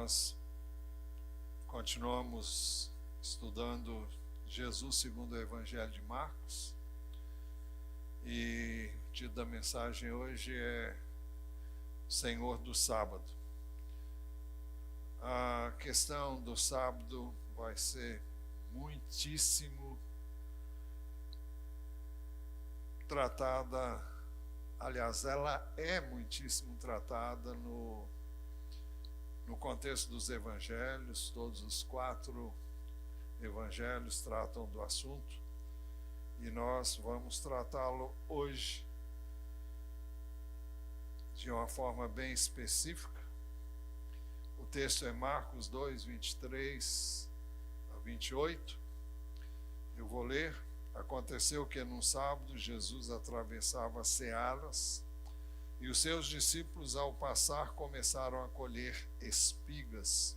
Nós continuamos estudando Jesus segundo o Evangelho de Marcos, e o título da mensagem hoje é Senhor do Sábado. A questão do sábado vai ser muitíssimo tratada, aliás, ela é muitíssimo tratada no contexto dos evangelhos. Todos os 4 evangelhos tratam do assunto e nós vamos tratá-lo hoje de uma forma bem específica. O texto é Marcos 2, 23 a 28. Eu vou ler. Aconteceu que num sábado Jesus atravessava searas e os seus discípulos, ao passar, começaram a colher espigas.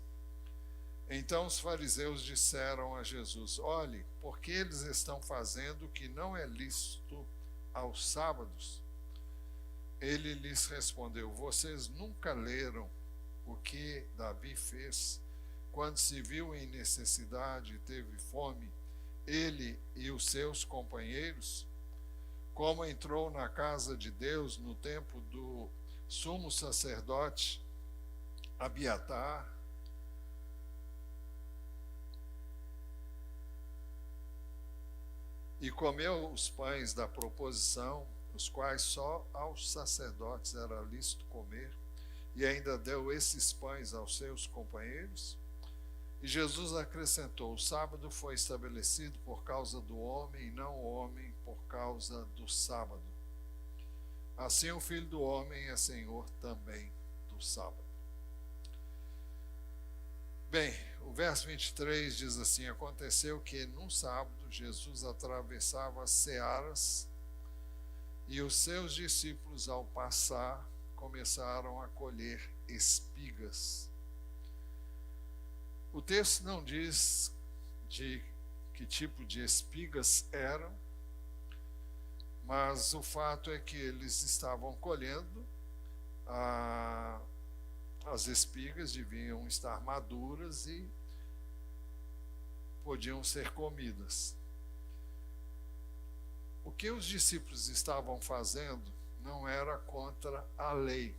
Então os fariseus disseram a Jesus: olhe, porque eles estão fazendo o que não é lícito aos sábados. Ele lhes respondeu: vocês nunca leram o que Davi fez quando se viu em necessidade e teve fome, ele e os seus companheiros? Como entrou na casa de Deus no tempo do sumo sacerdote Abiatar, e comeu os pães da proposição, os quais só aos sacerdotes era lícito comer, e ainda deu esses pães aos seus companheiros? E Jesus acrescentou: o sábado foi estabelecido por causa do homem, e não o homem por causa do sábado. Assim o Filho do Homem é Senhor também do sábado. Bem, o verso 23 diz assim: aconteceu que num sábado Jesus atravessava as searas e os seus discípulos, ao passar, começaram a colher espigas. O texto não diz de que tipo de espigas eram, mas o fato é que eles estavam colhendo. As espigas deviam estar maduras e podiam ser comidas. O que os discípulos estavam fazendo não era contra a lei.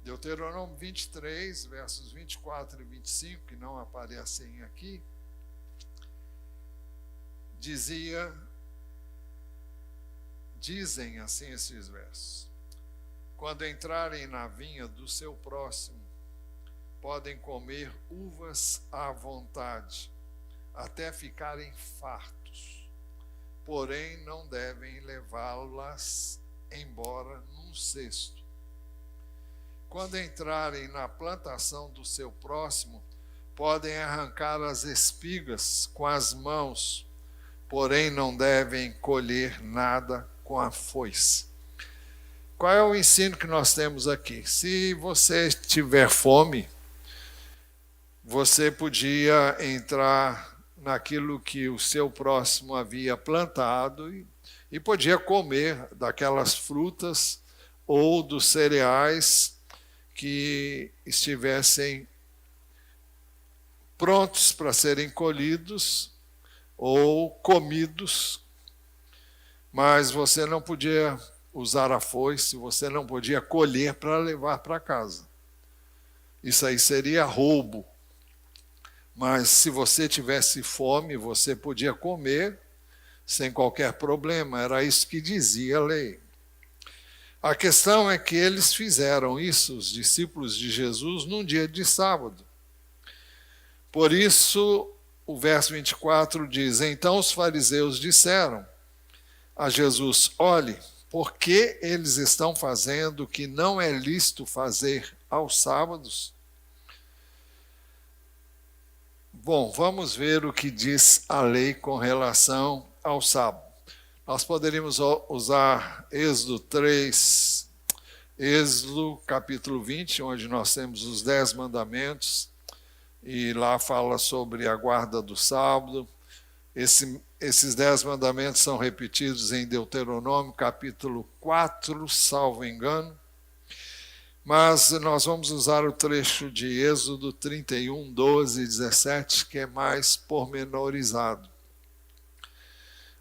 Deuteronômio 23, versos 24 e 25, que não aparecem aqui, dizem assim esses versos: quando entrarem na vinha do seu próximo, podem comer uvas à vontade, até ficarem fartos, porém não devem levá-las embora num cesto. Quando entrarem na plantação do seu próximo, podem arrancar as espigas com as mãos, porém não devem colher nada com a foice. Qual é o ensino que nós temos aqui? Se você tiver fome, você podia entrar naquilo que o seu próximo havia plantado e podia comer daquelas frutas ou dos cereais que estivessem prontos para serem colhidos ou comidos, mas você não podia usar a foice, você não podia colher para levar para casa. Isso aí seria roubo. Mas se você tivesse fome, você podia comer sem qualquer problema. Era isso que dizia a lei. A questão é que eles fizeram isso, os discípulos de Jesus, num dia de sábado. Por isso, o verso 24 diz: então os fariseus disseram a Jesus: olhe, por que eles estão fazendo o que não é lícito fazer aos sábados? Bom, vamos ver o que diz a lei com relação ao sábado. Nós poderíamos usar Êxodo 3, Êxodo capítulo 20, onde nós temos os 10 mandamentos, e lá fala sobre a guarda do sábado. Esses 10 mandamentos são repetidos em Deuteronômio capítulo 4, salvo engano. mas nós vamos usar o trecho de Êxodo 31, 12 e 17, que é mais pormenorizado.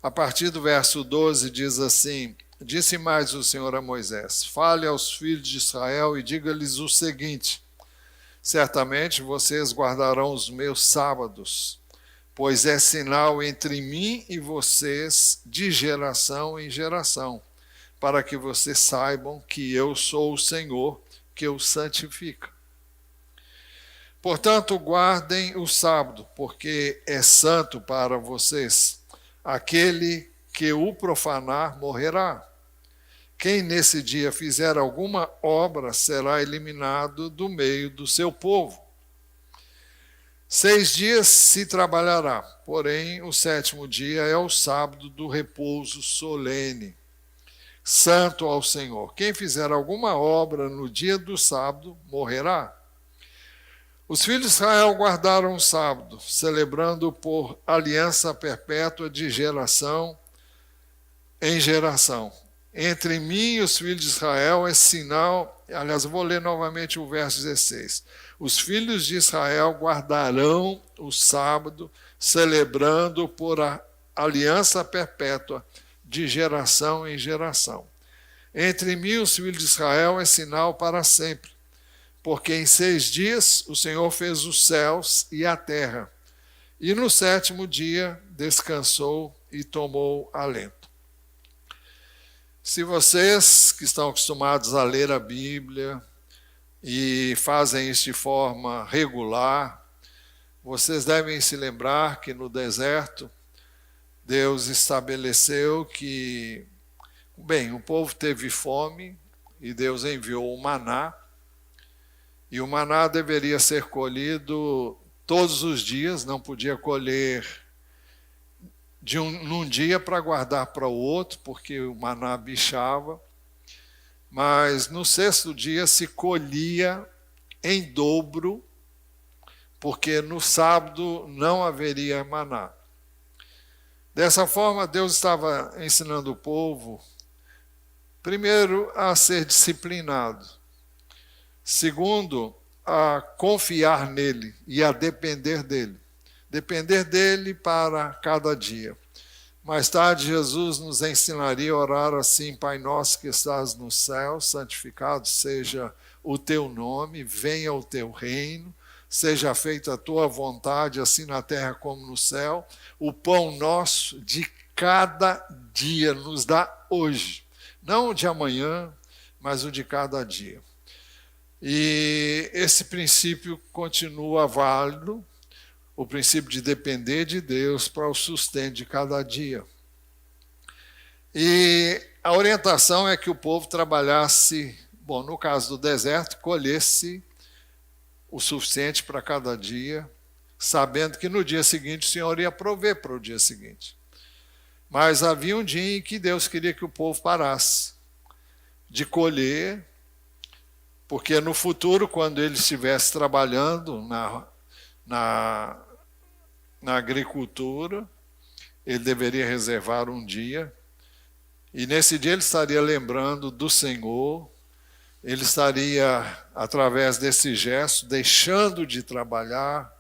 A partir do verso 12 diz assim: Disse mais o Senhor a Moisés: Fale aos filhos de Israel e diga-lhes o seguinte: Certamente vocês guardarão os meus sábados, pois é sinal entre mim e vocês de geração em geração, para que vocês saibam que eu sou o Senhor, que os santifica. Portanto, guardem o sábado, porque é santo para vocês. Aquele que o profanar morrerá. Quem nesse dia fizer alguma obra será eliminado do meio do seu povo. 6 dias se trabalhará, porém o 7º dia é o sábado do repouso solene, santo ao Senhor. Quem fizer alguma obra no dia do sábado morrerá. Os filhos de Israel guardaram o sábado, celebrando por aliança perpétua de geração em geração. Entre mim e os filhos de Israel é sinal. Aliás, eu vou ler novamente o verso 16. Os filhos de Israel guardarão o sábado, celebrando por aliança perpétua de geração em geração. Entre mim e os filhos de Israel é sinal para sempre. Porque em 6 dias o Senhor fez os céus e a terra, e no 7º dia descansou e tomou alento. Se vocês que estão acostumados a ler a Bíblia e fazem isso de forma regular, vocês devem se lembrar que no deserto Deus estabeleceu que, o povo teve fome e Deus enviou o maná. E o maná deveria ser colhido todos os dias, não podia colher num dia para guardar para o outro, porque o maná bichava. Mas no 6º dia se colhia em dobro, porque no sábado não haveria maná. Dessa forma, Deus estava ensinando o povo, primeiro, a ser disciplinado. Segundo, a confiar nele e a depender dele. Depender dele para cada dia. Mais tarde, Jesus nos ensinaria a orar assim: Pai nosso que estás no céu, santificado seja o teu nome, venha o teu reino, seja feita a tua vontade, assim na terra como no céu. O pão nosso de cada dia nos dá hoje. Não o de amanhã, mas o de cada dia. E esse princípio continua válido, o princípio de depender de Deus para o sustento de cada dia. E a orientação é que o povo trabalhasse, no caso do deserto, colhesse o suficiente para cada dia, sabendo que no dia seguinte o Senhor ia prover para o dia seguinte. Mas havia um dia em que Deus queria que o povo parasse de colher, porque no futuro, quando ele estivesse trabalhando na agricultura, ele deveria reservar um dia, e nesse dia ele estaria lembrando do Senhor, ele estaria, através desse gesto, deixando de trabalhar,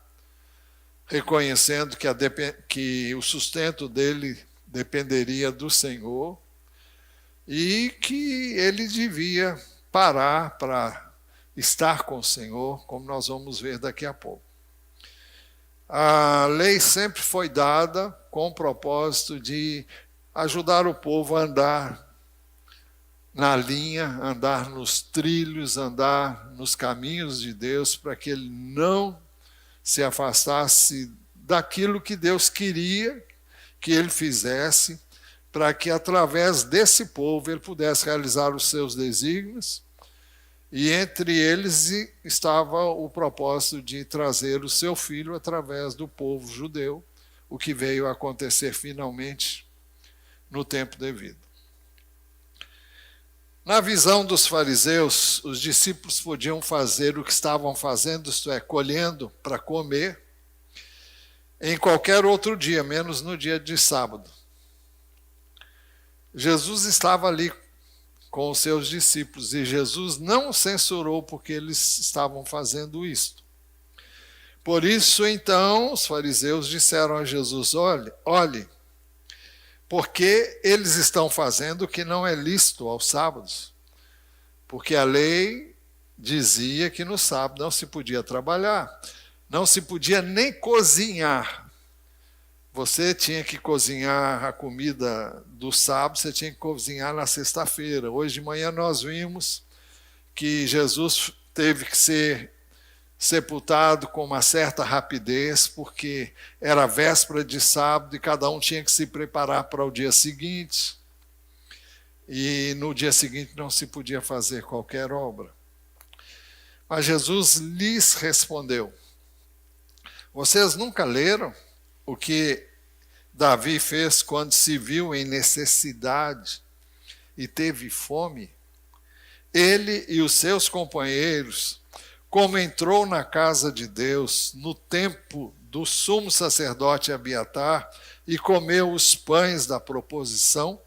reconhecendo que o sustento dele dependeria do Senhor, e que ele devia parar para estar com o Senhor, como nós vamos ver daqui a pouco. A lei sempre foi dada com o propósito de ajudar o povo a andar na linha, andar nos trilhos, andar nos caminhos de Deus, para que ele não se afastasse daquilo que Deus queria que ele fizesse, para que através desse povo ele pudesse realizar os seus desígnios, e entre eles estava o propósito de trazer o seu filho através do povo judeu, o que veio a acontecer finalmente no tempo devido. Na visão dos fariseus, os discípulos podiam fazer o que estavam fazendo, isto é, colhendo para comer, em qualquer outro dia, menos no dia de sábado. Jesus estava ali com os seus discípulos. E Jesus não censurou porque eles estavam fazendo isso. Por isso, então, os fariseus disseram a Jesus: olhe, porque eles estão fazendo o que não é lícito aos sábados. Porque a lei dizia que no sábado não se podia trabalhar, não se podia nem cozinhar. Você tinha que cozinhar a comida do sábado, você tinha que cozinhar na sexta-feira. Hoje de manhã nós vimos que Jesus teve que ser sepultado com uma certa rapidez, porque era véspera de sábado e cada um tinha que se preparar para o dia seguinte. E no dia seguinte não se podia fazer qualquer obra. Mas Jesus lhes respondeu: vocês nunca leram o que Davi fez quando se viu em necessidade e teve fome? Ele e os seus companheiros, como entrou na casa de Deus no tempo do sumo sacerdote Abiatar e comeu os pães da proposição,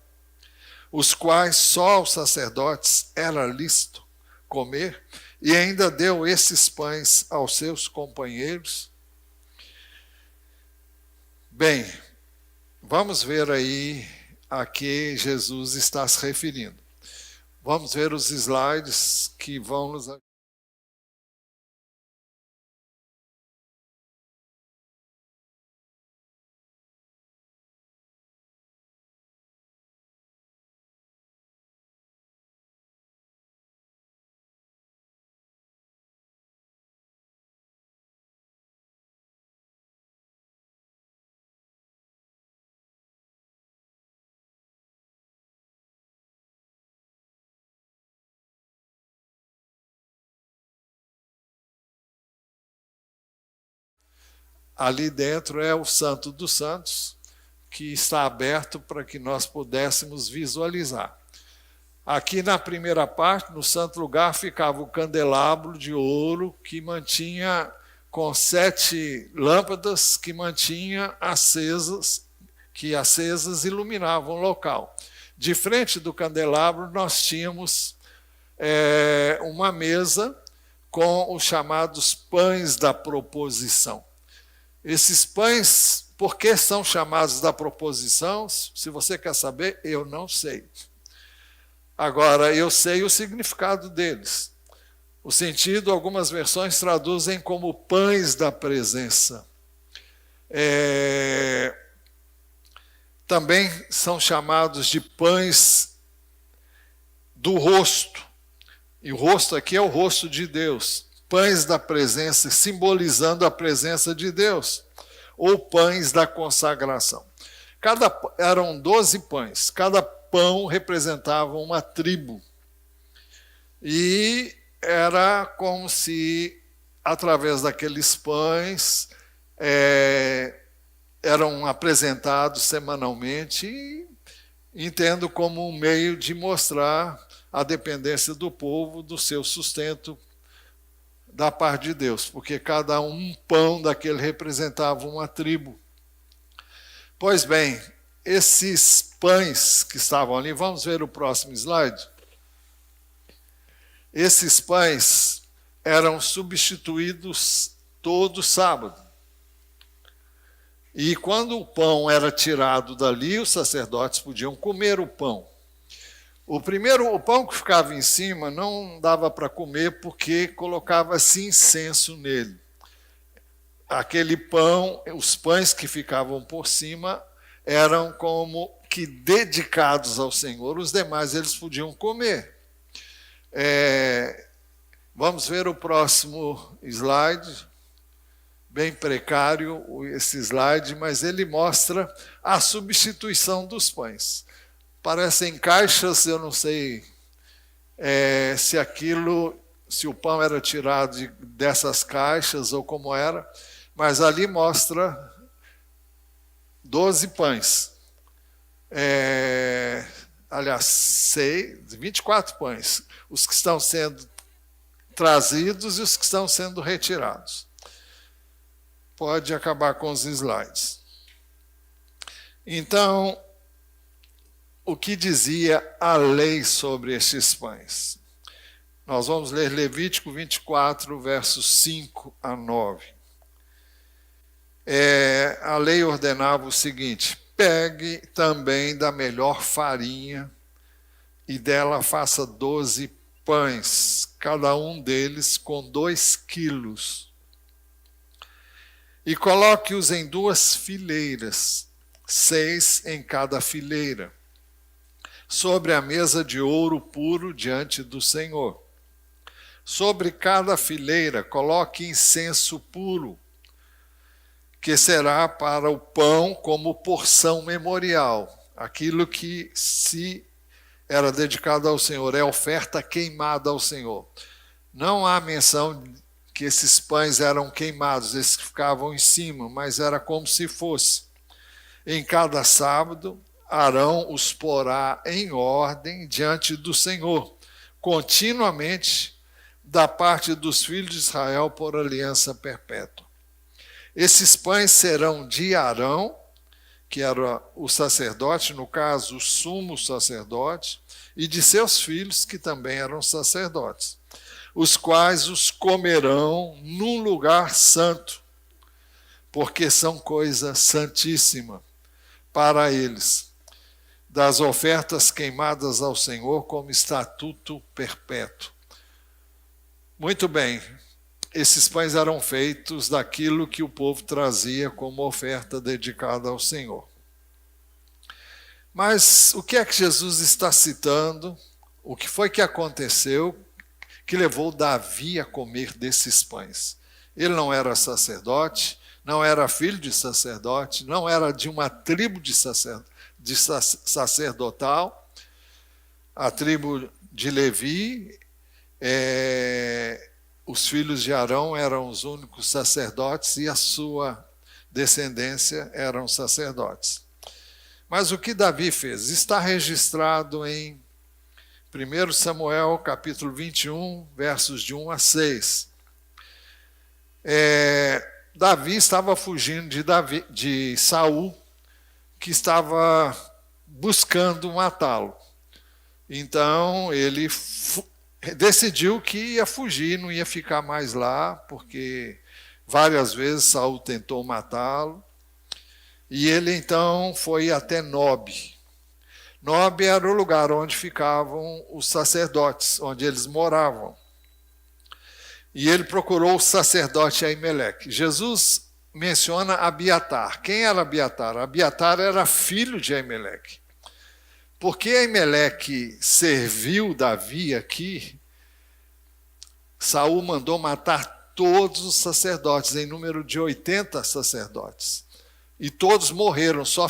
os quais só aos sacerdotes era lícito comer, e ainda deu esses pães aos seus companheiros? Bem, vamos ver aí a que Jesus está se referindo. Vamos ver os slides que vão nos ajudar. Ali dentro é o Santo dos Santos, que está aberto para que nós pudéssemos visualizar. Aqui na primeira parte, no santo lugar, ficava o candelabro de ouro que mantinha, com 7 lâmpadas que mantinha acesas, que acesas iluminavam o local. De frente do candelabro nós tínhamos uma mesa com os chamados pães da proposição. Esses pães, por que são chamados da proposição? Se você quer saber, eu não sei. Agora, eu sei o significado deles. O sentido, algumas versões traduzem como pães da presença. Também são chamados de pães do rosto. E o rosto aqui é o rosto de Deus. Pães da presença, simbolizando a presença de Deus, ou pães da consagração. Eram 12 pães, cada pão representava uma tribo. E era como se, através daqueles pães, eram apresentados semanalmente, e entendo como um meio de mostrar a dependência do povo, do seu sustento, da parte de Deus, porque cada um pão daquele representava uma tribo. Pois bem, esses pães que estavam ali, vamos ver o próximo slide. Esses pães eram substituídos todo sábado. E quando o pão era tirado dali, os sacerdotes podiam comer o pão. O pão que ficava em cima não dava para comer porque colocava-se incenso nele. Aquele pão, os pães que ficavam por cima eram como que dedicados ao Senhor, os demais eles podiam comer. Vamos ver o próximo slide. Bem precário esse slide, mas ele mostra a substituição dos pães. Parecem caixas, eu não sei se o pão era tirado dessas caixas ou como era, mas ali mostra 12 pães. Aliás, 24 pães, os que estão sendo trazidos e os que estão sendo retirados. Pode acabar com os slides. Então, o que dizia a lei sobre estes pães. Nós vamos ler Levítico 24, versos 5 a 9. A lei ordenava o seguinte: pegue também da melhor farinha e dela faça 12 pães, cada um deles com 2 quilos. E coloque-os em 2 fileiras, 6 em cada fileira, sobre a mesa de ouro puro diante do Senhor. Sobre cada fileira coloque incenso puro, que será para o pão como porção memorial, aquilo que se era dedicado ao Senhor, é oferta queimada ao Senhor. Não há menção que esses pães eram queimados, esses que ficavam em cima, mas era como se fosse. Em cada sábado, Arão os porá em ordem diante do Senhor, continuamente da parte dos filhos de Israel por aliança perpétua. Esses pães serão de Arão, que era o sacerdote, no caso, o sumo sacerdote, e de seus filhos, que também eram sacerdotes, os quais os comerão num lugar santo, porque são coisa santíssima para eles, das ofertas queimadas ao Senhor como estatuto perpétuo. Muito bem. Esses pães eram feitos daquilo que o povo trazia como oferta dedicada ao Senhor. Mas o que é que Jesus está citando? O que foi que aconteceu que levou Davi a comer desses pães? Ele não era sacerdote, não era filho de sacerdote, não era de uma tribo de sacerdotal. A tribo de Levi, os filhos de Arão eram os únicos sacerdotes e a sua descendência eram sacerdotes. Mas o que Davi fez? Está registrado em 1 Samuel, capítulo 21, versos de 1 a 6. Davi estava fugindo de Saul, que estava buscando matá-lo. Então, ele decidiu que ia fugir, não ia ficar mais lá, porque várias vezes Saul tentou matá-lo. E ele então foi até Nob. Nob era o lugar onde ficavam os sacerdotes, onde eles moravam. E ele procurou o sacerdote Aimeleque. Jesus menciona Abiatar. Quem era Abiatar? Abiatar era filho de Aimeleque. Porque Aimeleque serviu Davi aqui, Saul mandou matar todos os sacerdotes, em número de 80 sacerdotes. E todos morreram, só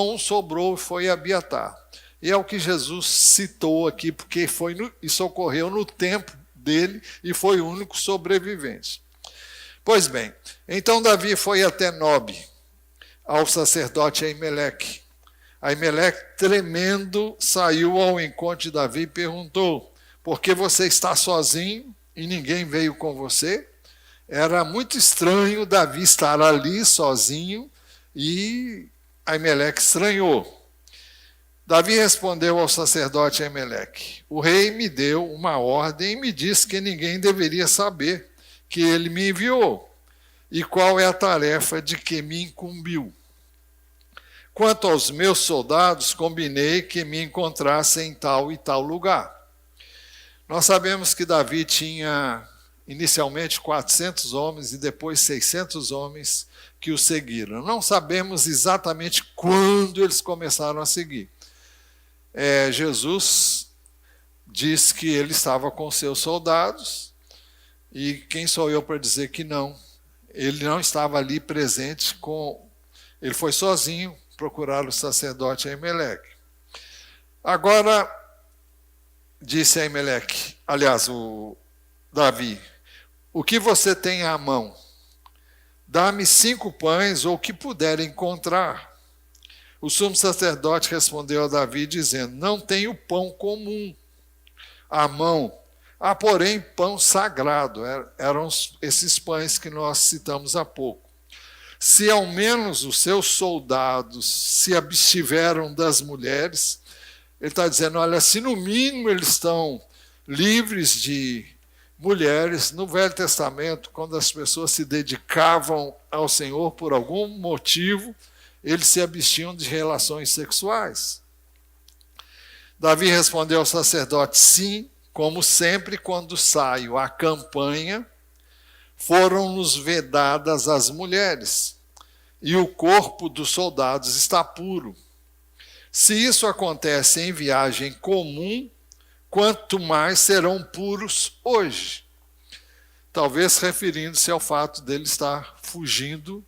um sobrou, foi Abiatar. E é o que Jesus citou aqui, porque isso ocorreu no tempo dele e foi o único sobrevivente. Pois bem, então Davi foi até Nob, ao sacerdote Aimeleque. Aimeleque, tremendo, saiu ao encontro de Davi e perguntou: por que você está sozinho e ninguém veio com você? Era muito estranho Davi estar ali sozinho e Aimeleque estranhou. Davi respondeu ao sacerdote Aimeleque: o rei me deu uma ordem e me disse que ninguém deveria saber que ele me enviou e qual é a tarefa de que me incumbiu. Quanto aos meus soldados, combinei que me encontrassem em tal e tal lugar. Nós sabemos que Davi tinha inicialmente 400 homens e depois 600 homens que o seguiram. Não sabemos exatamente quando eles começaram a seguir. Jesus diz que ele estava com seus soldados, e quem sou eu para dizer que não? Ele não estava ali presente ele foi sozinho procurar o sacerdote Aimeleque. Agora, disse Aimeleque, aliás, o Davi: o que você tem à mão? Dá-me 5 pães ou o que puder encontrar. O sumo sacerdote respondeu a Davi, dizendo: não tenho pão comum à mão, há porém pão sagrado. Eram esses pães que nós citamos há pouco. se ao menos os seus soldados se abstiveram das mulheres. Ele está dizendo, olha, se no mínimo eles estão livres de mulheres. No Velho Testamento, quando as pessoas se dedicavam ao Senhor por algum motivo, eles se abstinham de relações sexuais. Davi respondeu ao sacerdote, sim, como sempre quando saio à campanha, foram-nos vedadas as mulheres, e o corpo dos soldados está puro. Se isso acontece em viagem comum, quanto mais serão puros hoje. Talvez referindo-se ao fato dele estar fugindo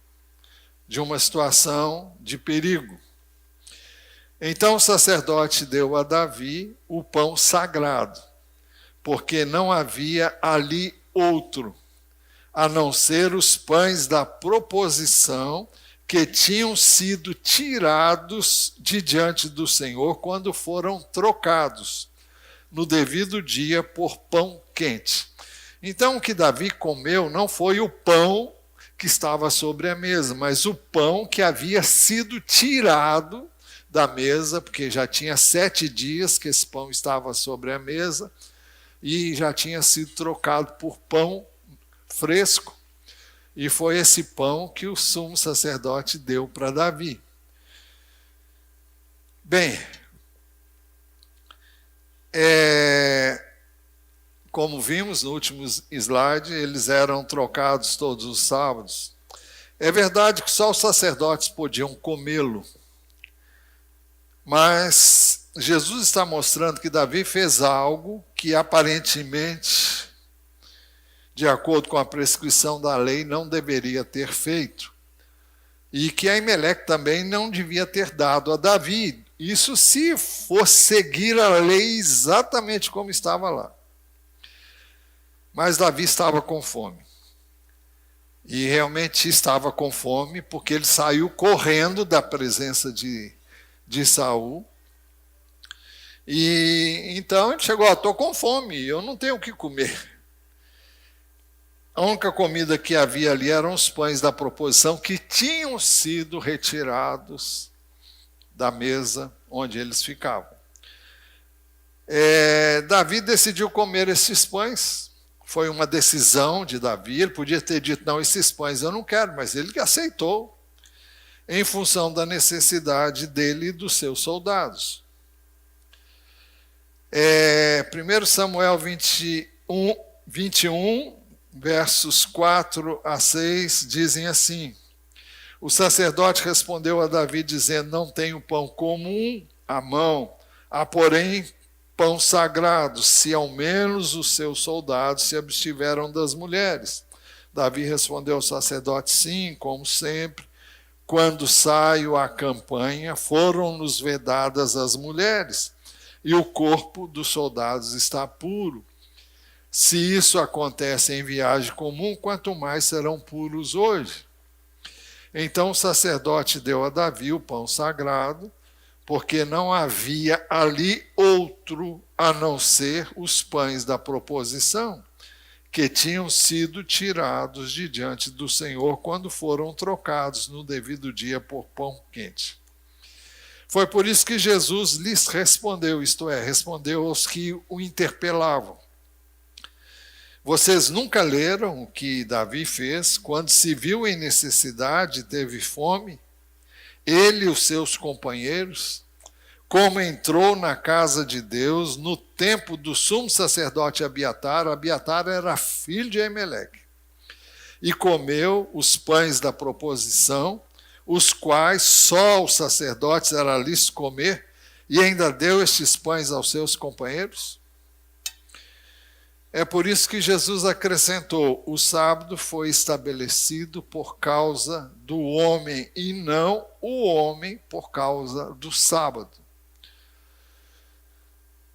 de uma situação de perigo. Então o sacerdote deu a Davi o pão sagrado, porque não havia ali outro, a não ser os pães da proposição que tinham sido tirados de diante do Senhor quando foram trocados no devido dia por pão quente. Então o que Davi comeu não foi o pão que estava sobre a mesa, mas o pão que havia sido tirado da mesa, porque já tinha 7 dias que esse pão estava sobre a mesa e já tinha sido trocado por pão fresco. E foi esse pão que o sumo sacerdote deu para Davi. Bem, como vimos no último slide, eles eram trocados todos os sábados. É verdade que só os sacerdotes podiam comê-lo, mas Jesus está mostrando que Davi fez algo que aparentemente, de acordo com a prescrição da lei, não deveria ter feito. E que Aimeleque também não devia ter dado a Davi. Isso se for seguir a lei exatamente como estava lá. Mas Davi estava com fome. E realmente estava com fome, porque ele saiu correndo da presença de Saul. E então ele chegou, estou com fome, eu não tenho o que comer. A única comida que havia ali eram os pães da proposição que tinham sido retirados da mesa onde eles ficavam. Davi decidiu comer esses pães. Foi uma decisão de Davi. Ele podia ter dito, não, esses pães eu não quero, mas ele aceitou, em função da necessidade dele e dos seus soldados. 1 Samuel 21, versos 4 a 6, dizem assim, o sacerdote respondeu a Davi dizendo, não tenho pão comum à mão, há porém pão sagrado, se ao menos os seus soldados se abstiveram das mulheres. Davi respondeu ao sacerdote, sim, como sempre, quando saio à campanha, foram-nos vedadas as mulheres, e o corpo dos soldados está puro. Se isso acontece em viagem comum, quanto mais serão puros hoje. Então o sacerdote deu a Davi o pão sagrado, porque não havia ali outro a não ser os pães da proposição, que tinham sido tirados de diante do Senhor quando foram trocados no devido dia por pão quente. Foi por isso que Jesus lhes respondeu, isto é, respondeu aos que o interpelavam. Vocês nunca leram o que Davi fez quando se viu em necessidade e teve fome? Ele e os seus companheiros, como entrou na casa de Deus no tempo do sumo sacerdote Abiatar. Abiatar era filho de Aimeleque. E comeu os pães da proposição, os quais só os sacerdotes era lícito comer, e ainda deu estes pães aos seus companheiros? É por isso que Jesus acrescentou, o sábado foi estabelecido por causa do homem, e não o homem por causa do sábado.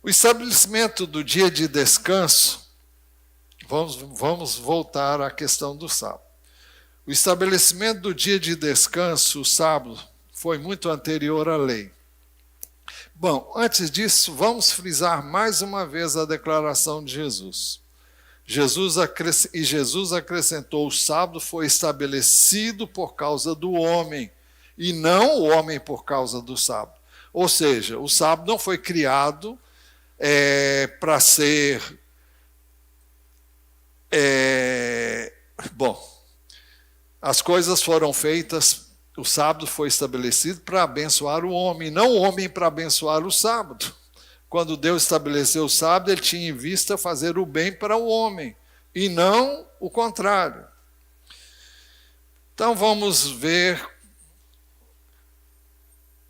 O estabelecimento do dia de descanso, vamos voltar à questão do sábado. O estabelecimento do dia de descanso, o sábado, foi muito anterior à lei. Bom, antes disso, vamos frisar mais uma vez a declaração de Jesus. Jesus acrescentou: o sábado foi estabelecido por causa do homem, e não o homem por causa do sábado. Ou seja, o sábado não foi criado para ser... as coisas foram feitas, o sábado foi estabelecido para abençoar o homem, não o homem para abençoar o sábado. Quando Deus estabeleceu o sábado, ele tinha em vista fazer o bem para o homem, e não o contrário. Então vamos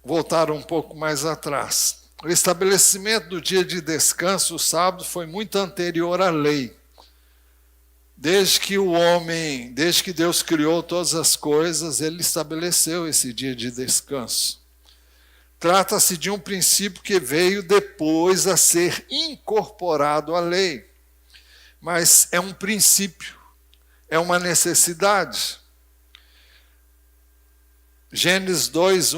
voltar um pouco mais atrás. O estabelecimento do dia de descanso, o sábado, foi muito anterior à lei. Desde que Deus criou todas as coisas, ele estabeleceu esse dia de descanso. Trata-se de um princípio que veio depois a ser incorporado à lei. Mas é um princípio, é uma necessidade. Gênesis 2,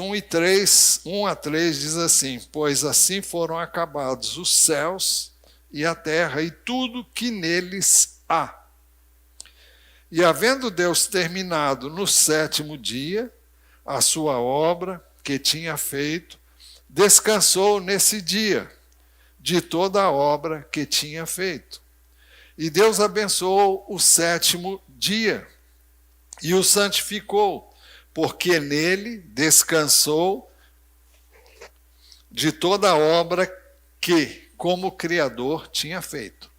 1 a 3 diz assim: pois assim foram acabados os céus e a terra e tudo que neles há. E havendo Deus terminado no 7º dia a sua obra que tinha feito, descansou nesse dia de toda a obra que tinha feito. E Deus abençoou o 7º dia e o santificou, porque nele descansou de toda a obra que, como Criador, tinha feito.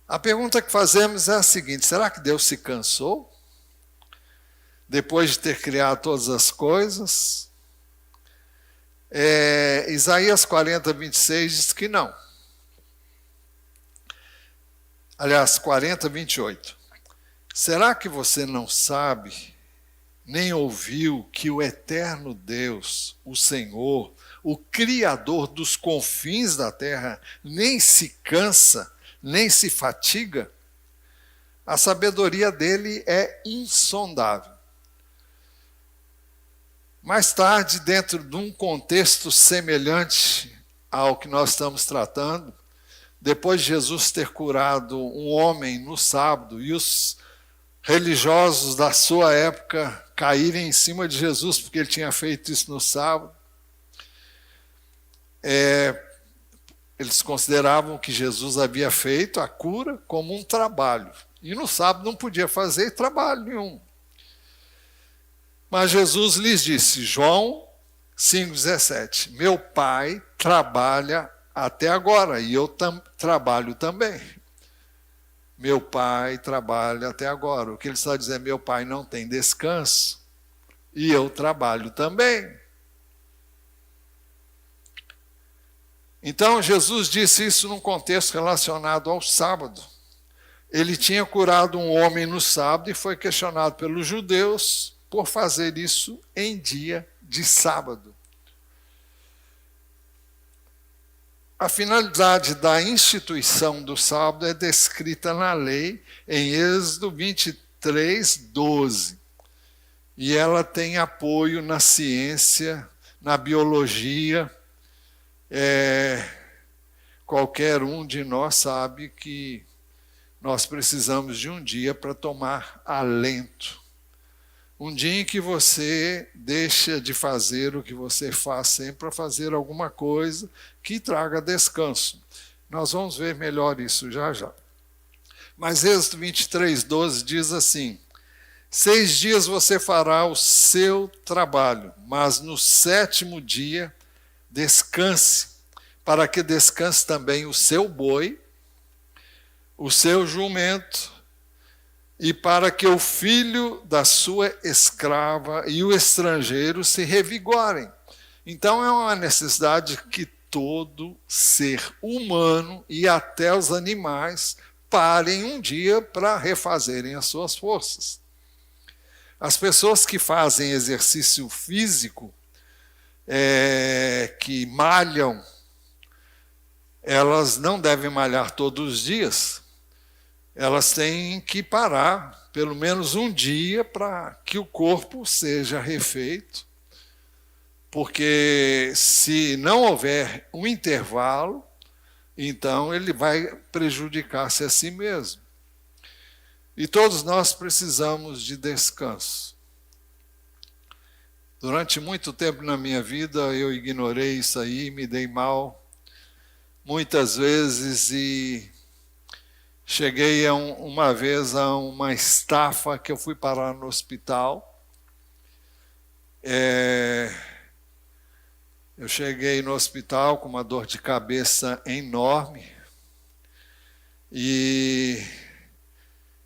A pergunta que fazemos é a seguinte: será que Deus se cansou depois de ter criado todas as coisas? Isaías 40, 26 diz que não. Aliás, 40, 28. Será que você não sabe, nem ouviu que o eterno Deus, o Senhor, o Criador dos confins da terra, nem se cansa, nem se fatiga? A sabedoria dele é insondável. Mais tarde, dentro de um contexto semelhante ao que nós estamos tratando, depois de Jesus ter curado um homem no sábado e os religiosos da sua época caírem em cima de Jesus porque ele tinha feito isso no sábado, eles consideravam que Jesus havia feito a cura como um trabalho. E no sábado não podia fazer trabalho nenhum. Mas Jesus lhes disse, João 5,17, meu Pai trabalha até agora e eu trabalho também. Meu Pai trabalha até agora. O que ele está dizendo, meu Pai não tem descanso e eu trabalho também. Então, Jesus disse isso num contexto relacionado ao sábado. Ele tinha curado um homem no sábado e foi questionado pelos judeus por fazer isso em dia de sábado. A finalidade da instituição do sábado é descrita na lei em Êxodo 23, 12. E ela tem apoio na ciência, na biologia. Qualquer um de nós sabe que nós precisamos de um dia para tomar alento. Um dia em que você deixa de fazer o que você faz sempre para fazer alguma coisa que traga descanso. Nós vamos ver melhor isso já já. Mas Êxodo 23, 12 diz assim, 6 dias você fará o seu trabalho, mas no 7º dia descanse, para que descanse também o seu boi, o seu jumento, e para que o filho da sua escrava e o estrangeiro se revigorem. Então é uma necessidade que todo ser humano e até os animais parem um dia para refazerem as suas forças. As pessoas que fazem exercício físico, que malham, elas não devem malhar todos os dias. Elas têm que parar pelo menos um dia para que o corpo seja refeito, porque se não houver um intervalo, então ele vai prejudicar-se a si mesmo. E todos nós precisamos de descanso. Durante muito tempo na minha vida eu ignorei isso aí, me dei mal muitas vezes e cheguei uma vez a uma estafa que eu fui parar no hospital. Eu cheguei no hospital com uma dor de cabeça enorme e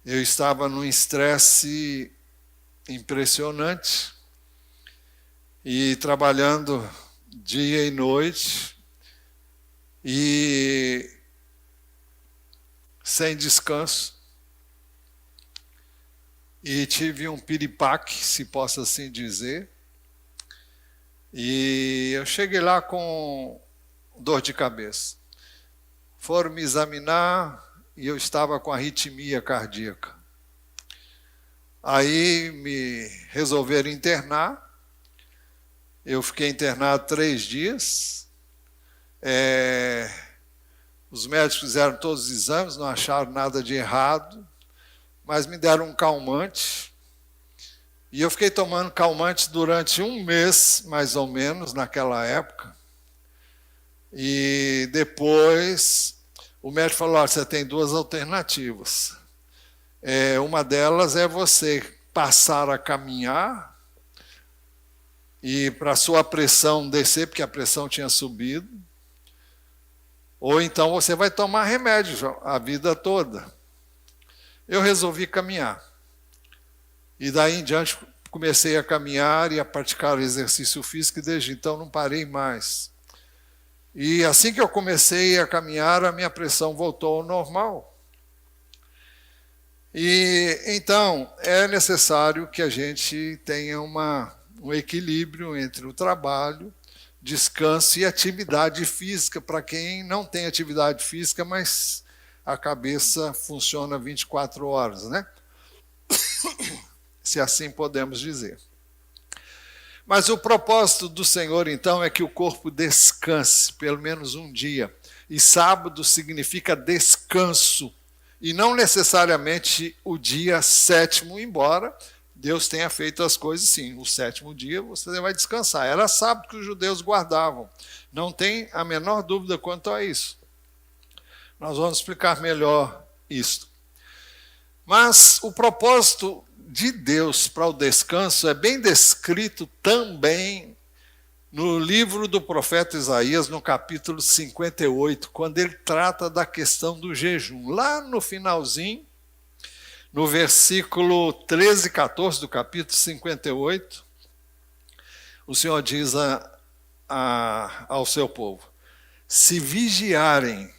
eu estava num estresse impressionante e trabalhando dia e noite e sem descanso. E tive um piripaque, se posso assim dizer. E eu cheguei lá com dor de cabeça. Foram me examinar e eu estava com arritmia cardíaca. Aí me resolveram internar. Eu fiquei internado 3 dias. Os médicos fizeram todos os exames, não acharam nada de errado, mas me deram um calmante. E eu fiquei tomando calmante durante 1 mês, mais ou menos, naquela época. E depois o médico falou, olha, você tem 2 alternativas. Uma delas é você passar a caminhar e para a sua pressão descer, porque a pressão tinha subido. Ou então você vai tomar remédio a vida toda. Eu resolvi caminhar. E daí em diante comecei a caminhar e a praticar exercício físico e desde então não parei mais. E assim que eu comecei a caminhar, a minha pressão voltou ao normal. E então é necessário que a gente tenha um equilíbrio entre o trabalho, descanso e atividade física, para quem não tem atividade física, mas a cabeça funciona 24 horas, né? Se assim podemos dizer. Mas o propósito do Senhor, então, é que o corpo descanse, pelo menos um dia. E sábado significa descanso, e não necessariamente o dia 7º, embora Deus tenha feito as coisas sim. O 7º dia você vai descansar. Era sábado que os judeus guardavam. Não tem a menor dúvida quanto a isso. Nós vamos explicar melhor isso. Mas o propósito de Deus para o descanso é bem descrito também no livro do profeta Isaías, no capítulo 58, quando ele trata da questão do jejum. Lá no finalzinho, no versículo 13 e 14 do capítulo 58, o Senhor diz ao seu povo, se vigiarem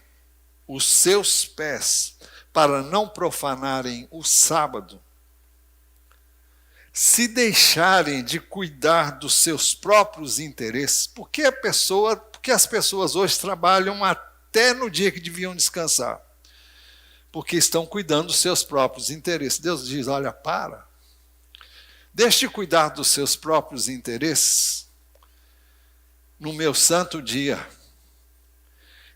os seus pés para não profanarem o sábado, se deixarem de cuidar dos seus próprios interesses, porque as pessoas hoje trabalham até no dia que deviam descansar, porque estão cuidando dos seus próprios interesses. Deus diz, olha, deixe de cuidar dos seus próprios interesses no meu santo dia.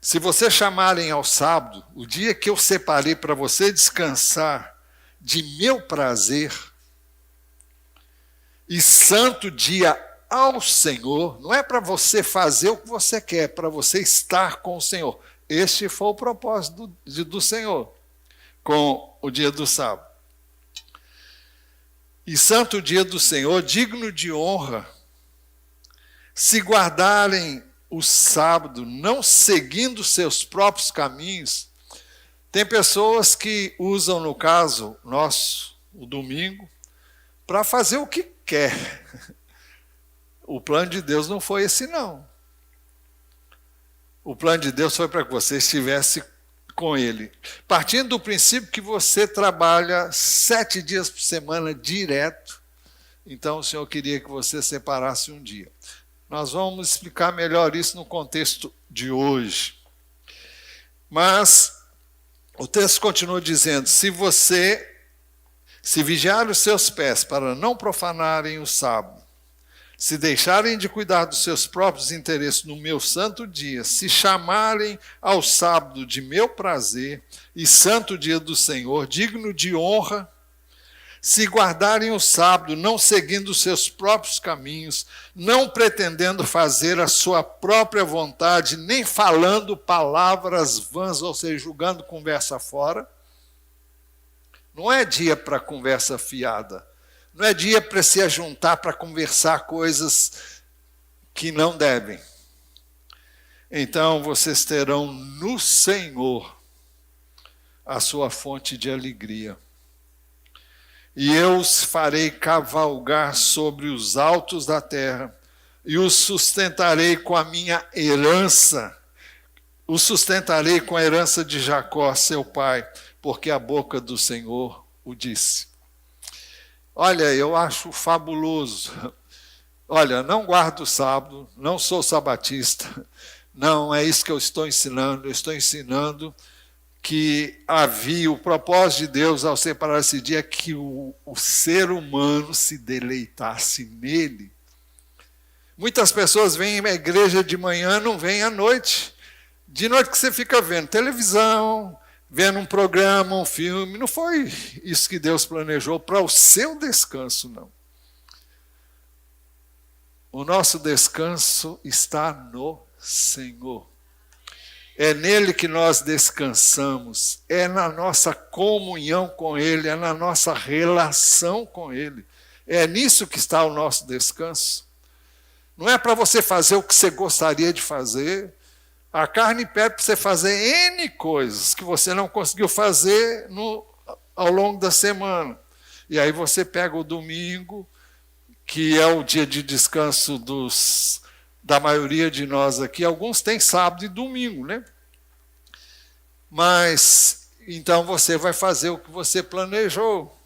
Se vocês chamarem ao sábado, o dia que eu separei para você descansar de meu prazer, e santo dia ao Senhor, não é para você fazer o que você quer, é para você estar com o Senhor. Este foi o propósito do Senhor com o dia do sábado. E santo dia do Senhor, digno de honra, se guardarem o sábado, não seguindo seus próprios caminhos. Tem pessoas que usam, no caso nosso, o domingo, para fazer o que quer. O plano de Deus não foi esse, não. O plano de Deus foi para que você estivesse com Ele. Partindo do princípio que você trabalha 7 dias por semana direto, então o Senhor queria que você separasse um dia. Nós vamos explicar melhor isso no contexto de hoje. Mas o texto continua dizendo, se vigiar os seus pés para não profanarem o sábado, se deixarem de cuidar dos seus próprios interesses no meu santo dia, se chamarem ao sábado de meu prazer e santo dia do Senhor, digno de honra, se guardarem o sábado, não seguindo os seus próprios caminhos, não pretendendo fazer a sua própria vontade, nem falando palavras vãs, ou seja, julgando conversa fora, não é dia para conversa fiada. Não é dia para se ajuntar para conversar coisas que não devem. Então vocês terão no Senhor a sua fonte de alegria. E eu os farei cavalgar sobre os altos da terra, e os sustentarei com a minha herança. Os sustentarei com a herança de Jacó, seu pai, porque a boca do Senhor o disse. Olha, eu acho fabuloso. Olha, não guardo o sábado, não sou sabatista, não é isso que eu estou ensinando. Eu estou ensinando que havia o propósito de Deus ao separar esse dia, que o ser humano se deleitasse nele. Muitas pessoas vêm à igreja de manhã, não vêm à noite. De noite que você fica vendo televisão, vendo um programa, um filme. Não foi isso que Deus planejou para o seu descanso, não. O nosso descanso está no Senhor. É nele que nós descansamos, é na nossa comunhão com Ele, é na nossa relação com Ele. É nisso que está o nosso descanso. Não é para você fazer o que você gostaria de fazer. A carne pede para você fazer N coisas que você não conseguiu fazer ao longo da semana. E aí você pega o domingo, que é o dia de descanso da maioria de nós aqui. Alguns têm sábado e domingo, né? Mas, então você vai fazer o que você planejou.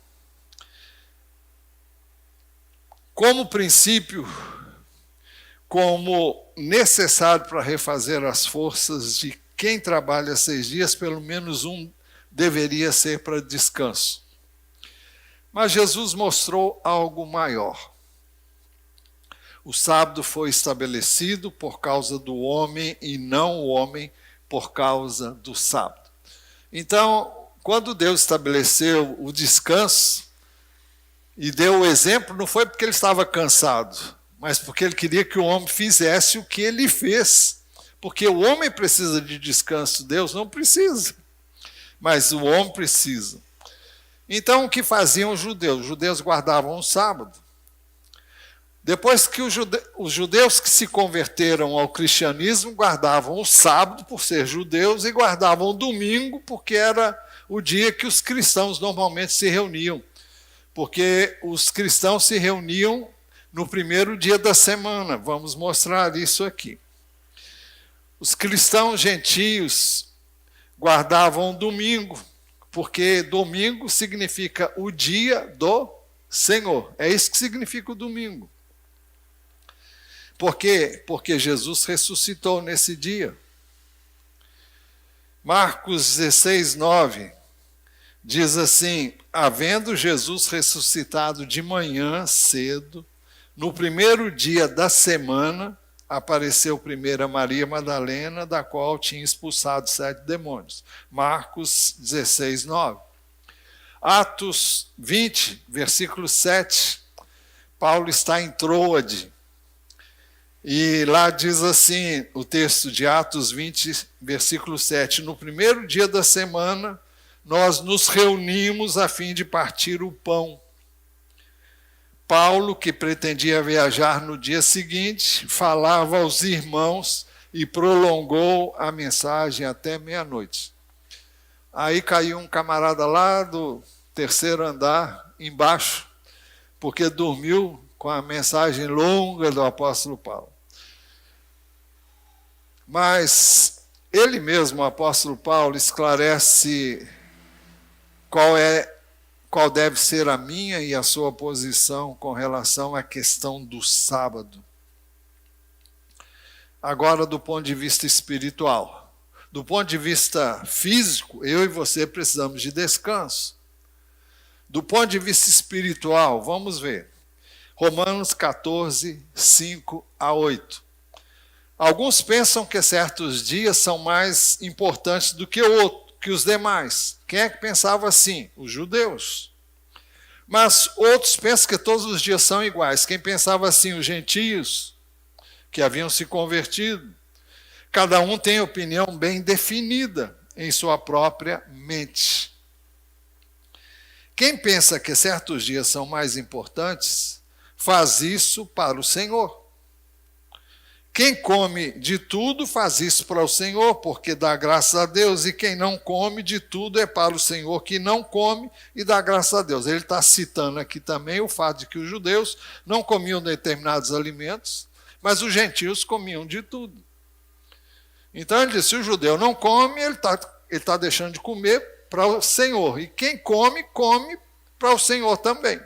Como princípio, como necessário para refazer as forças de quem trabalha 6 dias, pelo menos um deveria ser para descanso. Mas Jesus mostrou algo maior. O sábado foi estabelecido por causa do homem e não o homem por causa do sábado. Então, quando Deus estabeleceu o descanso e deu o exemplo, não foi porque ele estava cansado, mas porque ele queria que o homem fizesse o que ele fez. Porque o homem precisa de descanso, Deus não precisa, mas o homem precisa. Então, o que faziam os judeus? Os judeus guardavam o sábado. Depois que os judeus que se converteram ao cristianismo guardavam o sábado por ser judeus e guardavam o domingo porque era o dia que os cristãos normalmente se reuniam. Porque os cristãos se reuniam no primeiro dia da semana. Vamos mostrar isso aqui. Os cristãos gentios guardavam o domingo, porque domingo significa o dia do Senhor. É isso que significa o domingo. Por quê? Porque Jesus ressuscitou nesse dia. Marcos 16, 9 diz assim: havendo Jesus ressuscitado de manhã cedo, no primeiro dia da semana, apareceu primeiro a Maria Madalena, da qual tinha expulsado 7 demônios. Marcos 16, 9. Atos 20, versículo 7, Paulo está em Troade. E lá diz assim, o texto de Atos 20, versículo 7, no primeiro dia da semana, nós nos reunimos a fim de partir o pão. Paulo, que pretendia viajar no dia seguinte, falava aos irmãos e prolongou a mensagem até meia-noite. Aí caiu um camarada lá do 3º andar, embaixo, porque dormiu com a mensagem longa do apóstolo Paulo. Mas ele mesmo, o apóstolo Paulo, esclarece qual deve ser a minha e a sua posição com relação à questão do sábado. Agora, do ponto de vista espiritual. Do ponto de vista físico, eu e você precisamos de descanso. Do ponto de vista espiritual, vamos ver. Romanos 14, 5 a 8. Alguns pensam que certos dias são mais importantes do que os demais. Quem é que pensava assim? Os judeus. Mas outros pensam que todos os dias são iguais. Quem pensava assim? Os gentios, que haviam se convertido. Cada um tem opinião bem definida em sua própria mente. Quem pensa que certos dias são mais importantes, faz isso para o Senhor. Quem come de tudo faz isso para o Senhor, porque dá graças a Deus. E quem não come de tudo é para o Senhor que não come e dá graças a Deus. Ele está citando aqui também o fato de que os judeus não comiam determinados alimentos, mas os gentios comiam de tudo. Então ele disse, se o judeu não come, ele está deixando de comer para o Senhor. E quem come, come para o Senhor também.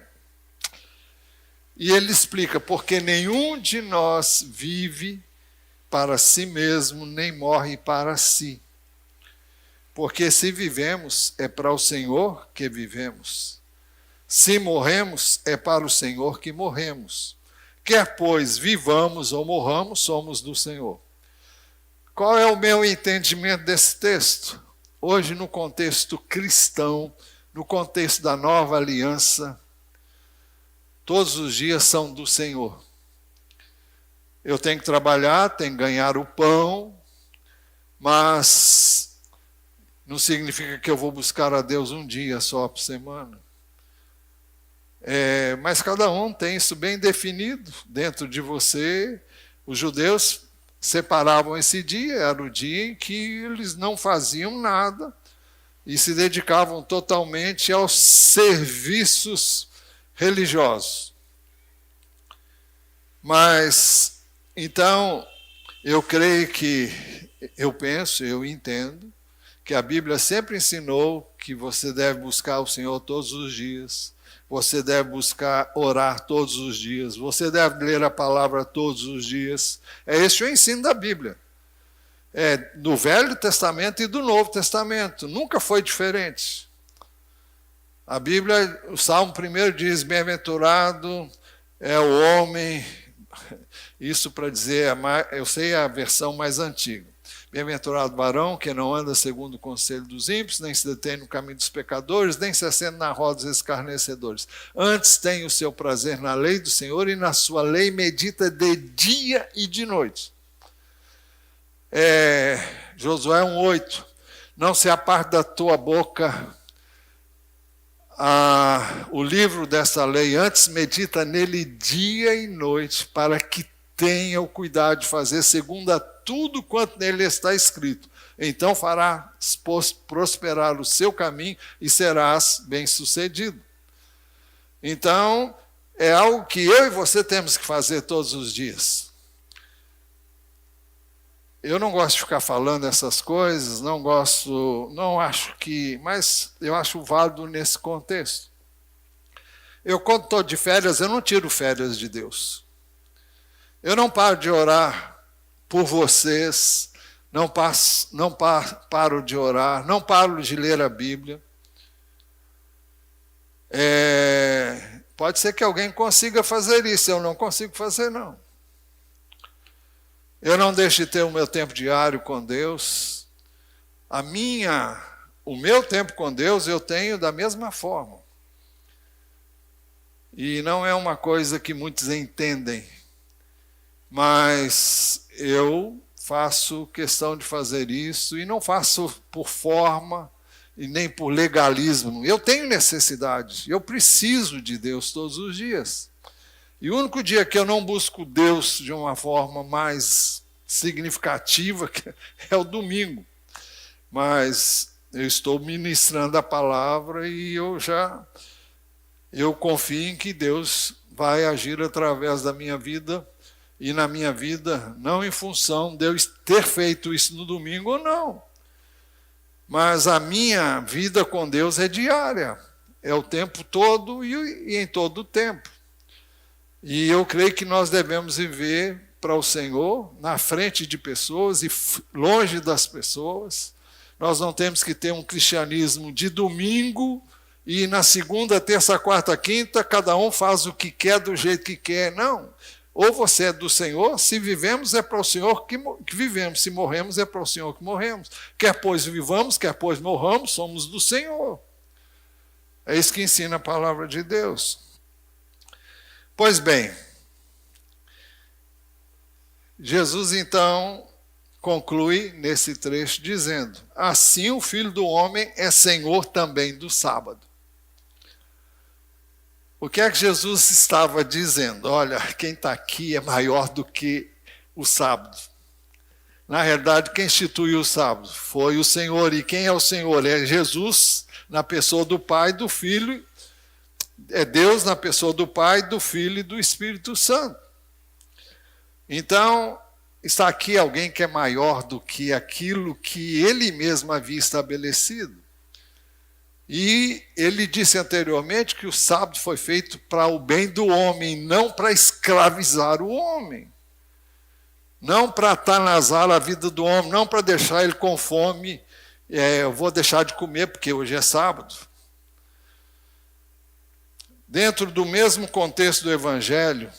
E ele explica, porque nenhum de nós vive para si mesmo, nem morre para si. Porque se vivemos, é para o Senhor que vivemos. Se morremos, é para o Senhor que morremos. Quer, pois, vivamos ou morramos, somos do Senhor. Qual é o meu entendimento desse texto? Hoje, no contexto cristão, no contexto da nova aliança, todos os dias são do Senhor. Eu tenho que trabalhar, tenho que ganhar o pão, mas não significa que eu vou buscar a Deus um dia só por semana. Mas cada um tem isso bem definido dentro de você. Os judeus separavam esse dia, era o dia em que eles não faziam nada e se dedicavam totalmente aos serviços religiosos. Mas, então, eu entendo que a Bíblia sempre ensinou que você deve buscar o Senhor todos os dias, você deve buscar orar todos os dias, você deve ler a palavra todos os dias. É esse o ensino da Bíblia. Do Velho Testamento e do Novo Testamento. Nunca foi diferente. A Bíblia, o Salmo 1 diz, bem-aventurado é o homem, isso para dizer, eu sei a versão mais antiga. Bem-aventurado o varão que não anda segundo o conselho dos ímpios, nem se detém no caminho dos pecadores, nem se assenta na roda dos escarnecedores. Antes tem o seu prazer na lei do Senhor e na sua lei medita de dia e de noite. Josué 1,8. Não se aparte da tua boca o livro dessa lei, antes medita nele dia e noite, para que tenha o cuidado de fazer segundo a tudo quanto nele está escrito. Então farás prosperar o seu caminho e serás bem-sucedido. Então, é algo que eu e você temos que fazer todos os dias. Eu não gosto de ficar falando essas coisas, mas eu acho válido nesse contexto. Quando estou de férias, eu não tiro férias de Deus. Eu não paro de orar por vocês, não paro de orar, não paro de ler a Bíblia. Pode ser que alguém consiga fazer isso, eu não consigo fazer, não. Eu não deixo de ter o meu tempo diário com Deus. O meu tempo com Deus eu tenho da mesma forma. E não é uma coisa que muitos entendem, mas eu faço questão de fazer isso e não faço por forma e nem por legalismo. Eu tenho necessidade, eu preciso de Deus todos os dias. E o único dia que eu não busco Deus de uma forma mais significativa é o domingo. Mas eu estou ministrando a palavra e eu confio em que Deus vai agir através da minha vida e na minha vida, não em função de eu ter feito isso no domingo ou não. Mas a minha vida com Deus é diária, é o tempo todo e em todo o tempo. E eu creio que nós devemos viver para o Senhor, na frente de pessoas e longe das pessoas. Nós não temos que ter um cristianismo de domingo e na segunda, terça, quarta, quinta, cada um faz o que quer do jeito que quer. Não. Ou você é do Senhor, se vivemos é para o Senhor que vivemos, se morremos é para o Senhor que morremos. Quer pois vivamos, quer pois morramos, somos do Senhor. É isso que ensina a palavra de Deus. Pois bem, Jesus então conclui nesse trecho dizendo: assim o Filho do Homem é Senhor também do sábado. O que é que Jesus estava dizendo? Olha, quem está aqui é maior do que o sábado. Na realidade, quem instituiu o sábado foi o Senhor. E quem é o Senhor? É Jesus, na pessoa do Pai e do Filho. É Deus na pessoa do Pai, do Filho e do Espírito Santo. Então, está aqui alguém que é maior do que aquilo que ele mesmo havia estabelecido. E ele disse anteriormente que o sábado foi feito para o bem do homem, não para escravizar o homem. Não para atanazar a vida do homem, não para deixar ele com fome. Eu vou deixar de comer porque hoje é sábado. Dentro do mesmo contexto do Evangelho,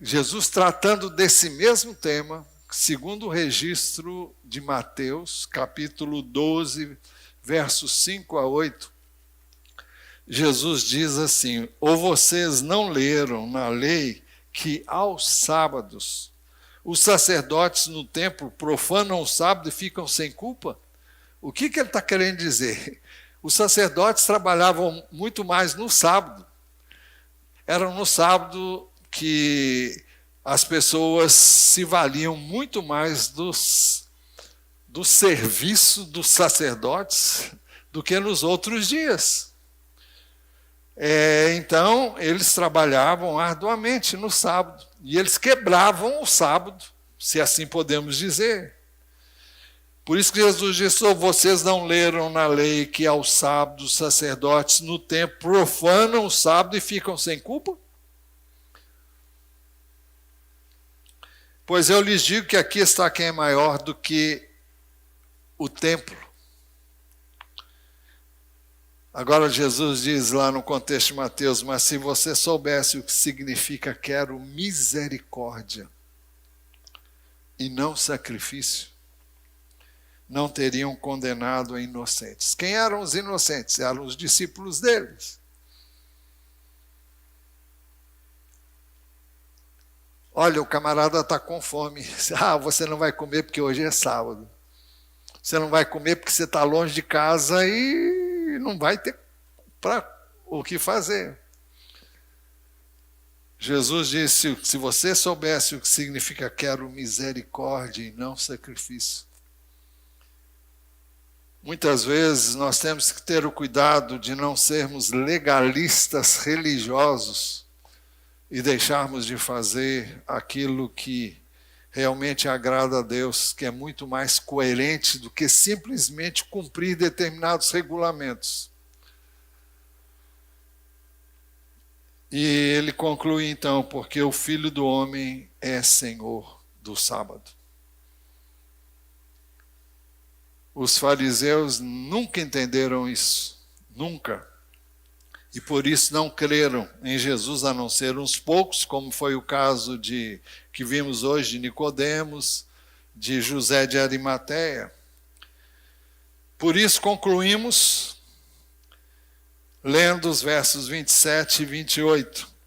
Jesus tratando desse mesmo tema, segundo o registro de Mateus, capítulo 12, versos 5 a 8, Jesus diz assim: ou vocês não leram na lei que aos sábados os sacerdotes no templo profanam o sábado e ficam sem culpa? O que ele está querendo dizer? Os sacerdotes trabalhavam muito mais no sábado. Era no sábado que as pessoas se valiam muito mais do serviço dos sacerdotes do que nos outros dias. Então, eles trabalhavam arduamente no sábado. E eles quebravam o sábado, se assim podemos dizer. Por isso que Jesus disse: oh, vocês não leram na lei que aos sábados os sacerdotes no templo profanam o sábado e ficam sem culpa? Pois eu lhes digo que aqui está quem é maior do que o templo. Agora Jesus diz lá no contexto de Mateus: mas se você soubesse o que significa quero misericórdia e não sacrifício, não teriam condenado a inocentes. Quem eram os inocentes? Eram os discípulos deles. Olha, o camarada está com fome. Ah, você não vai comer porque hoje é sábado. Você não vai comer porque você está longe de casa e não vai ter o que fazer. Jesus disse: se você soubesse o que significa quero misericórdia e não sacrifício. Muitas vezes nós temos que ter o cuidado de não sermos legalistas religiosos e deixarmos de fazer aquilo que realmente agrada a Deus, que é muito mais coerente do que simplesmente cumprir determinados regulamentos. E ele conclui então: porque o Filho do Homem é Senhor do sábado. Os fariseus nunca entenderam isso, nunca. E por isso não creram em Jesus, a não ser uns poucos, como foi o caso que vimos hoje de Nicodemos, de José de Arimateia. Por isso concluímos lendo os versos 27 e 28.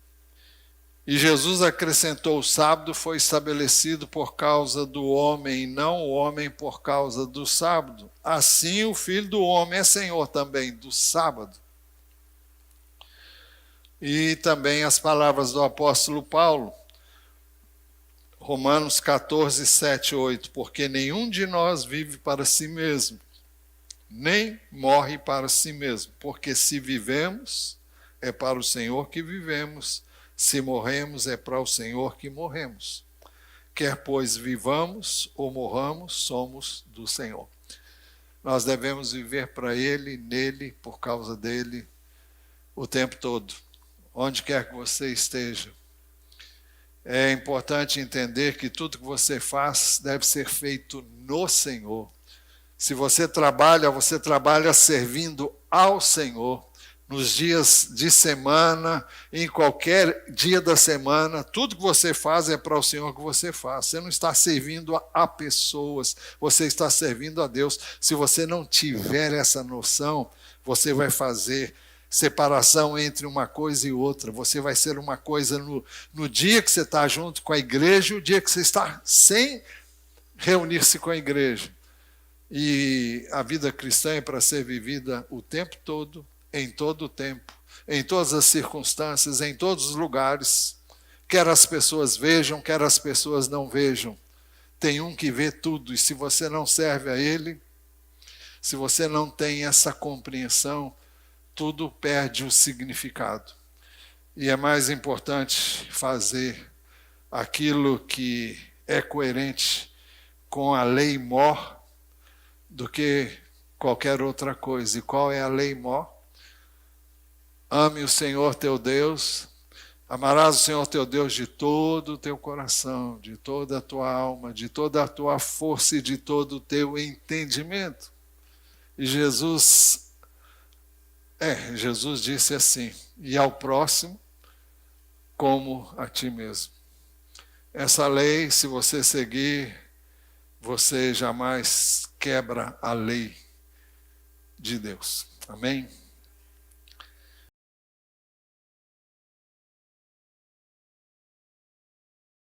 E Jesus acrescentou: o sábado foi estabelecido por causa do homem, e não o homem por causa do sábado. Assim o Filho do Homem é Senhor também do sábado. E também as palavras do apóstolo Paulo, Romanos 14, 7 e 8. Porque nenhum de nós vive para si mesmo, nem morre para si mesmo. Porque se vivemos, é para o Senhor que vivemos. Se morremos, é para o Senhor que morremos. Quer pois vivamos ou morramos, somos do Senhor. Nós devemos viver para Ele, nele, por causa dele, o tempo todo. Onde quer que você esteja. É importante entender que tudo que você faz deve ser feito no Senhor. Se você trabalha servindo ao Senhor. Nos dias de semana, em qualquer dia da semana, tudo que você faz é para o Senhor que você faz. Você não está servindo a pessoas, você está servindo a Deus. Se você não tiver essa noção, você vai fazer separação entre uma coisa e outra. Você vai ser uma coisa no dia que você está junto com a igreja e o dia que você está sem reunir-se com a igreja. E a vida cristã é para ser vivida o tempo todo, em todo o tempo, em todas as circunstâncias, em todos os lugares, quer as pessoas vejam, quer as pessoas não vejam. Tem um que vê tudo, e se você não serve a Ele, se você não tem essa compreensão, tudo perde o significado. E é mais importante fazer aquilo que é coerente com a lei mor do que qualquer outra coisa. E qual é a lei mor? Ame o Senhor teu Deus, amarás o Senhor teu Deus de todo o teu coração, de toda a tua alma, de toda a tua força e de todo o teu entendimento. E Jesus disse assim, e ao próximo como a ti mesmo. Essa lei, se você seguir, você jamais quebra a lei de Deus. Amém?